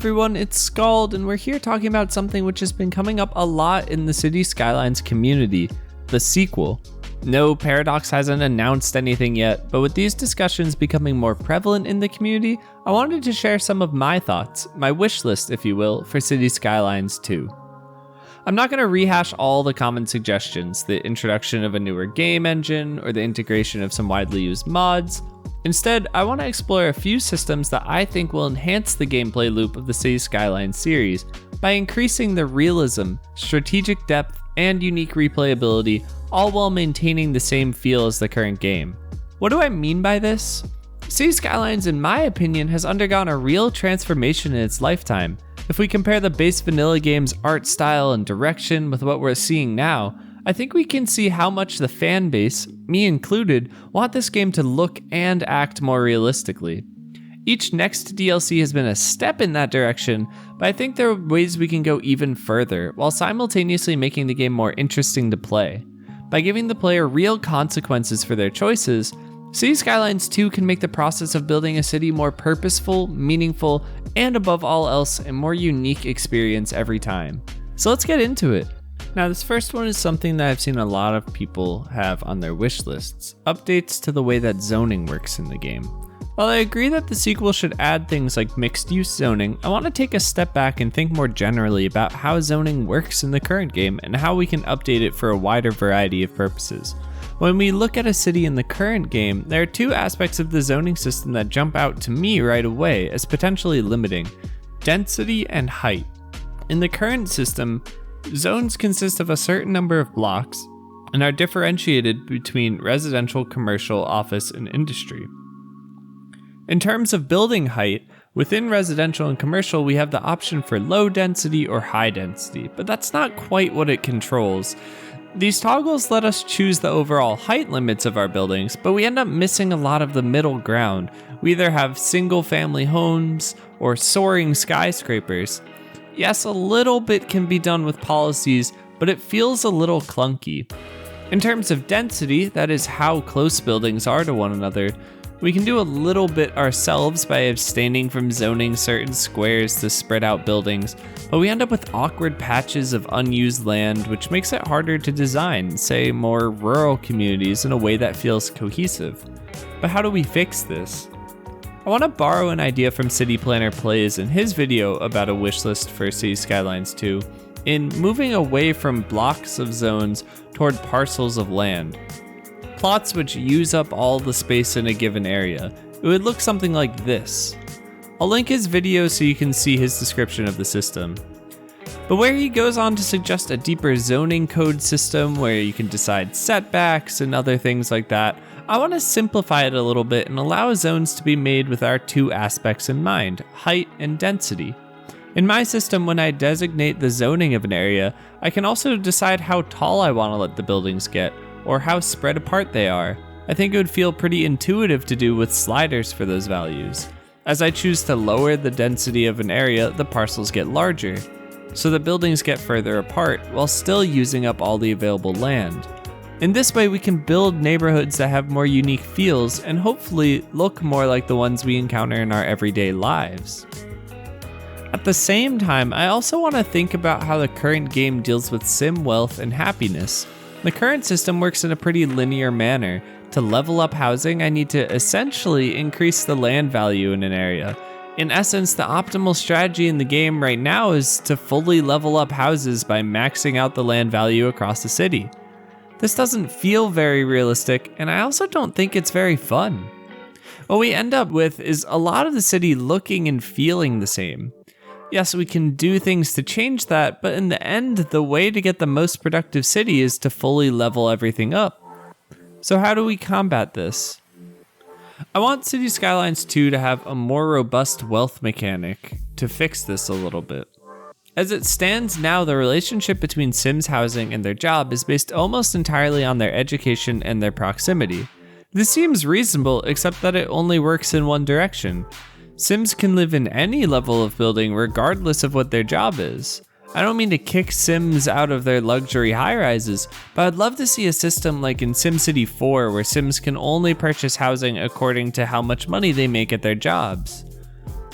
everyone, it's Scald, and we're here talking about something which has been coming up a lot in the City Skylines community, the sequel. No, Paradox hasn't announced anything yet, but with these discussions becoming more prevalent in the community, I wanted to share some of my thoughts, my wish list if you will, for City Skylines 2. I'm not going to rehash all the common suggestions, the introduction of a newer game engine, or the integration of some widely used mods. Instead, I want to explore a few systems that I think will enhance the gameplay loop of the City Skylines series by increasing the realism, strategic depth, and unique replayability, all while maintaining the same feel as the current game. What do I mean by this? City Skylines, in my opinion, has undergone a real transformation in its lifetime. If we compare the base vanilla game's art style and direction with what we're seeing now, I think we can see how much the fan base, me included, want this game to look and act more realistically. Each next DLC has been a step in that direction, but I think there are ways we can go even further, while simultaneously making the game more interesting to play. By giving the player real consequences for their choices, City Skylines 2 can make the process of building a city more purposeful, meaningful, and above all else, a more unique experience every time. So let's get into it. Now, this first one is something that I've seen a lot of people have on their wish lists, updates to the way that zoning works in the game. While I agree that the sequel should add things like mixed-use zoning, I want to take a step back and think more generally about how zoning works in the current game and how we can update it for a wider variety of purposes. When we look at a city in the current game, there are two aspects of the zoning system that jump out to me right away as potentially limiting: density and height. In the current system, zones consist of a certain number of blocks and are differentiated between residential, commercial, office, and industry. In terms of building height, within residential and commercial we have the option for low density or high density, but that's not quite what it controls. These toggles let us choose the overall height limits of our buildings, but we end up missing a lot of the middle ground. We either have single family homes or soaring skyscrapers. Yes, a little bit can be done with policies, but it feels a little clunky. In terms of density, that is how close buildings are to one another, we can do a little bit ourselves by abstaining from zoning certain squares to spread out buildings, but we end up with awkward patches of unused land, which makes it harder to design, say, more rural communities in a way that feels cohesive. But how do we fix this? I want to borrow an idea from City Planner Plays in his video about a wishlist for City Skylines 2, in moving away from blocks of zones toward parcels of land. Plots which use up all the space in a given area. It would look something like this. I'll link his video so you can see his description of the system. But where he goes on to suggest a deeper zoning code system where you can decide setbacks and other things like that, I want to simplify it a little bit and allow zones to be made with our two aspects in mind, height and density. In my system, when I designate the zoning of an area, I can also decide how tall I want to let the buildings get, or how spread apart they are. I think it would feel pretty intuitive to do with sliders for those values. As I choose to lower the density of an area, the parcels get larger, so the buildings get further apart while still using up all the available land. In this way, we can build neighborhoods that have more unique feels and hopefully look more like the ones we encounter in our everyday lives. At the same time, I also want to think about how the current game deals with sim wealth and happiness. The current system works in a pretty linear manner. To level up housing, I need to essentially increase the land value in an area. In essence, the optimal strategy in the game right now is to fully level up houses by maxing out the land value across the city. This doesn't feel very realistic, and I also don't think it's very fun. What we end up with is a lot of the city looking and feeling the same. Yes, we can do things to change that, but in the end, the way to get the most productive city is to fully level everything up. So how do we combat this? I want City Skylines 2 to have a more robust wealth mechanic to fix this a little bit. As it stands now, the relationship between Sims housing and their job is based almost entirely on their education and their proximity. This seems reasonable, except that it only works in one direction. Sims can live in any level of building regardless of what their job is. I don't mean to kick Sims out of their luxury high-rises, but I'd love to see a system like in SimCity 4 where Sims can only purchase housing according to how much money they make at their jobs.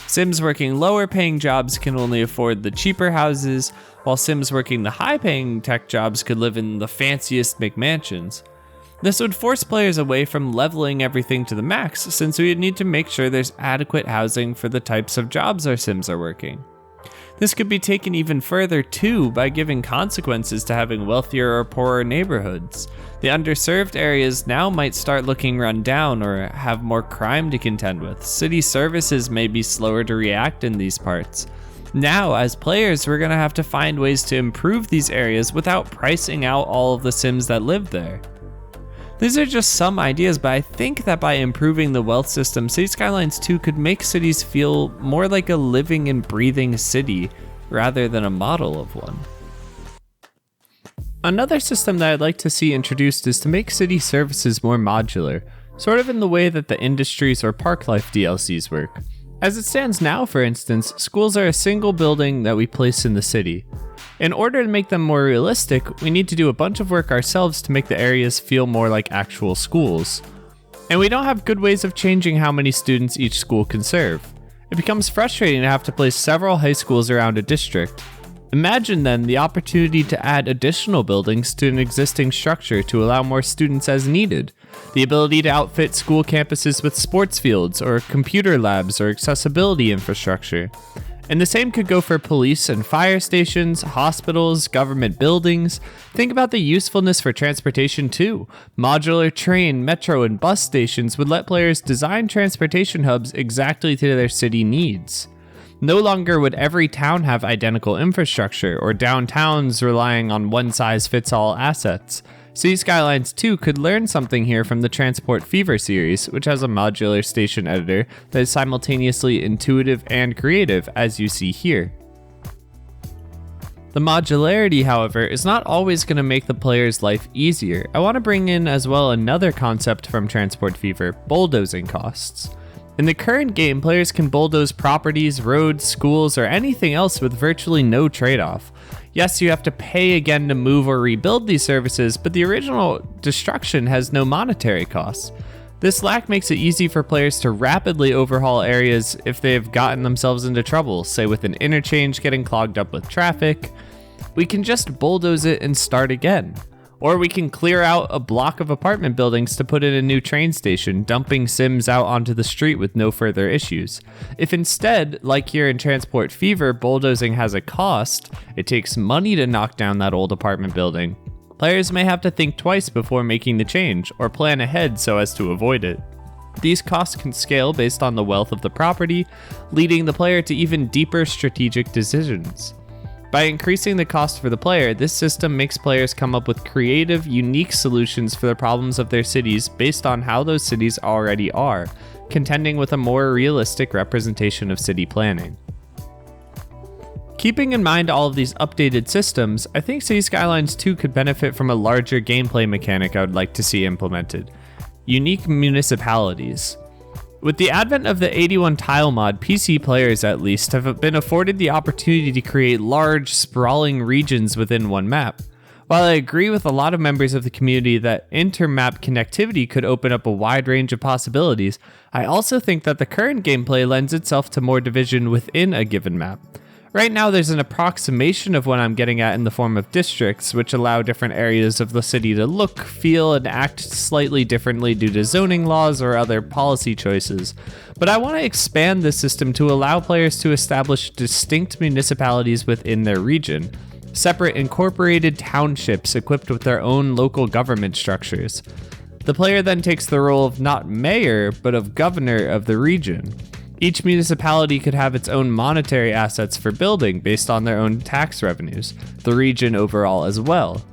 Sims working lower paying jobs can only afford the cheaper houses, while Sims working the high paying tech jobs could live in the fanciest McMansions. This would force players away from leveling everything to the max, since we would need to make sure there's adequate housing for the types of jobs our Sims are working. This could be taken even further too by giving consequences to having wealthier or poorer neighborhoods. The underserved areas now might start looking run down or have more crime to contend with. City services may be slower to react in these parts. Now, as players, we're going to have to find ways to improve these areas without pricing out all of the Sims that live there. These are just some ideas, but I think that by improving the wealth system, City Skylines 2 could make cities feel more like a living and breathing city rather than a model of one. Another system that I'd like to see introduced is to make city services more modular, sort of in the way that the Industries or Park Life DLCs work. As it stands now, for instance, schools are a single building that we place in the city. In order to make them more realistic, we need to do a bunch of work ourselves to make the areas feel more like actual schools. And we don't have good ways of changing how many students each school can serve. It becomes frustrating to have to place several high schools around a district. Imagine then the opportunity to add additional buildings to an existing structure to allow more students as needed. The ability to outfit school campuses with sports fields or computer labs or accessibility infrastructure. And the same could go for police and fire stations, hospitals, government buildings. Think about the usefulness for transportation too. Modular train, metro, and bus stations would let players design transportation hubs exactly to their city needs. No longer would every town have identical infrastructure or downtowns relying on one-size-fits-all assets. City Skylines 2 could learn something here from the Transport Fever series, which has a modular station editor that is simultaneously intuitive and creative, as you see here. The modularity, however, is not always going to make the player's life easier. I want to bring in as well another concept from Transport Fever, bulldozing costs. In the current game, players can bulldoze properties, roads, schools, or anything else with virtually no trade-off. Yes, you have to pay again to move or rebuild these services, but the original destruction has no monetary costs. This lack makes it easy for players to rapidly overhaul areas if they have gotten themselves into trouble, say with an interchange getting clogged up with traffic. We can just bulldoze it and start again. Or we can clear out a block of apartment buildings to put in a new train station, dumping Sims out onto the street with no further issues. If instead, like here in Transport Fever, bulldozing has a cost, it takes money to knock down that old apartment building, players may have to think twice before making the change, or plan ahead so as to avoid it. These costs can scale based on the wealth of the property, leading the player to even deeper strategic decisions. By increasing the cost for the player, this system makes players come up with creative, unique solutions for the problems of their cities based on how those cities already are, contending with a more realistic representation of city planning. Keeping in mind all of these updated systems, I think City Skylines 2 could benefit from a larger gameplay mechanic I would like to see implemented: unique municipalities. With the advent of the 81 tile mod, PC players at least have been afforded the opportunity to create large, sprawling regions within one map. While I agree with a lot of members of the community that inter-map connectivity could open up a wide range of possibilities, I also think that the current gameplay lends itself to more division within a given map. Right now there's an approximation of what I'm getting at in the form of districts, which allow different areas of the city to look, feel, and act slightly differently due to zoning laws or other policy choices. But I want to expand this system to allow players to establish distinct municipalities within their region, separate incorporated townships equipped with their own local government structures. The player then takes the role of not mayor, but of governor of the region. Each municipality could have its own monetary assets for building based on their own tax revenues, the region overall as well.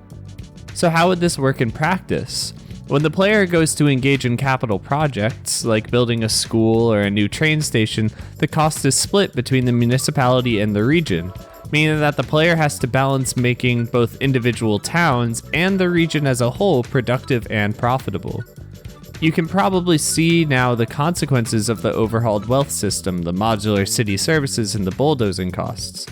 So how would this work in practice? When the player goes to engage in capital projects, like building a school or a new train station, the cost is split between the municipality and the region, meaning that the player has to balance making both individual towns and the region as a whole productive and profitable. You can probably see now the consequences of the overhauled wealth system, the modular city services, and the bulldozing costs.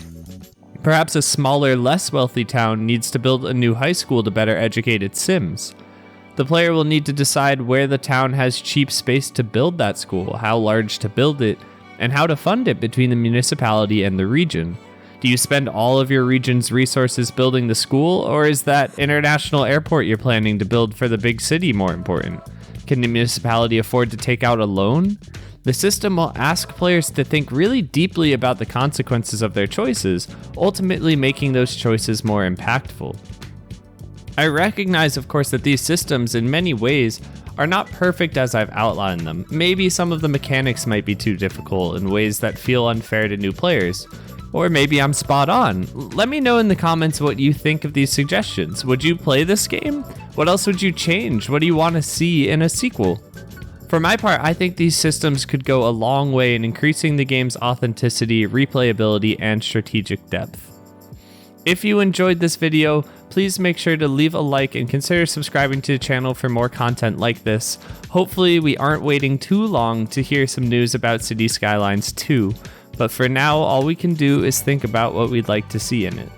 Perhaps a smaller, less wealthy town needs to build a new high school to better educate its Sims. The player will need to decide where the town has cheap space to build that school, how large to build it, and how to fund it between the municipality and the region. Do you spend all of your region's resources building the school, or is that international airport you're planning to build for the big city more important? Can the municipality afford to take out a loan? The system will ask players to think really deeply about the consequences of their choices, ultimately making those choices more impactful. I recognize, of course, that these systems in many ways are not perfect as I've outlined them. Maybe some of the mechanics might be too difficult in ways that feel unfair to new players. Or maybe I'm spot on. Let me know in the comments what you think of these suggestions. Would you play this game? What else would you change? What do you want to see in a sequel? For my part, I think these systems could go a long way in increasing the game's authenticity, replayability, and strategic depth. If you enjoyed this video, please make sure to leave a like and consider subscribing to the channel for more content like this. Hopefully we aren't waiting too long to hear some news about City Skylines 2, but for now all we can do is think about what we'd like to see in it.